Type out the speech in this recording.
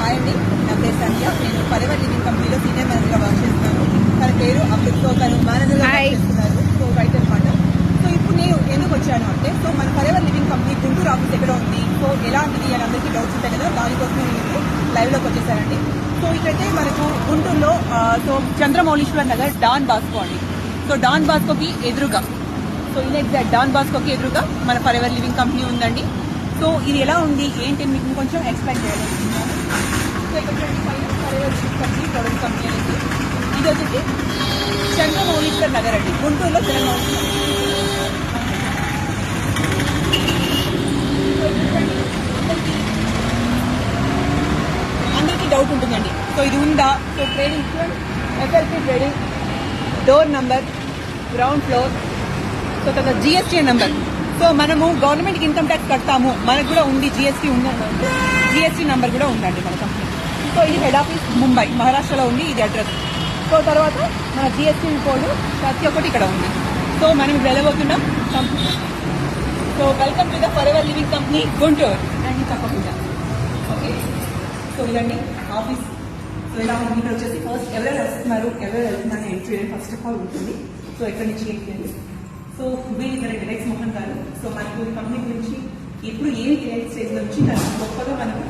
Hi అండి, నా పేరు సంధ్య. నేను ఫరెవర్ లివింగ్ కంపెనీలో సీనియర్ మేనేజర్గా వర్క్ చేస్తున్నాను. తన పేరు అమృత్. సో తను మేనేజర్గా వర్క్ చేస్తున్నారు. సో రైట్ అనమాట. సో ఇప్పుడు నేను ఎందుకు వచ్చాను అంటే, సో మన Forever living company Guntur office ఎక్కడ ఉంది, సో ఎలాంటిది అని అందరికీ డౌట్స్ ఉంటాయి కదా, దానికోసం నేను లైవ్లోకి వచ్చేసానండి. సో ఇక్కడైతే మనకు గుంటూరులో so Chandramouleeswar Nagar Don Bosco అండి. సో డాన్ బాస్కోకి ఎదురుగా, సో ఇలా ఎగ్జాక్ట్ డాన్ బాస్కోకి ఎదురుగా మన ఫరెవర్ లివింగ్ కంపెనీ ఉందండి. సో ఇది ఎలా ఉంది ఏంటి మీకు కొంచెం ఎక్స్ప్లెయిన్ చేయాలనుకుంటున్నాను. సో ఇక్కడ forever living company product company అనేది ఇది వచ్చేసి చంద్రమౌళీశ్వర్ నగర్ అండి, గుంటూరులో చంద్రమౌళీశ్వర్. అందరికీ డౌట్ ఉంటుందండి, సో ఇది ఉందా, so trading FLP trading, door number, ground floor, so తర్వాత జిఎస్టీ నంబర్. సో మనము గవర్నమెంట్కి ఇన్కమ్ ట్యాక్స్ కడతాము, మనకు కూడా ఉంది జిఎస్టీ ఉందండి, జిఎస్టీ నంబర్ కూడా ఉందండి మన కంపెనీ. సో ఇది హెడ్ ఆఫీస్ ముంబై మహారాష్ట్రలో ఉంది, ఇది అడ్రస్. సో తర్వాత మన జిఎస్టీ కోడ్ ప్రతి ఒక్కటి ఇక్కడ ఉంది. సో మనం ఇప్పుడు వెళ్ళబోతున్నాం company. So welcome to the forever living company Guntur and తప్పకుండా. ఓకే, సో ఇదండి ఆఫీస్. సో ఇలా ఉంది. ఇక్కడ వచ్చేసి ఫస్ట్ ఎవరెవరు వస్తున్నారు ఎవరెవరు వెళ్తున్నారు ఎంట్రీ ఫస్ట్ ఆఫ్ ఆల్ ఉంటుంది. సో ఎక్కడి నుంచి ఏంటి, సో వీళ్ళు డైరెక్ట్ మోహన్ గారు. సో మనకు కంపెనీ గురించి ఇప్పుడు ఏమి స్టేజ్ నుంచి గొప్పగా మనకు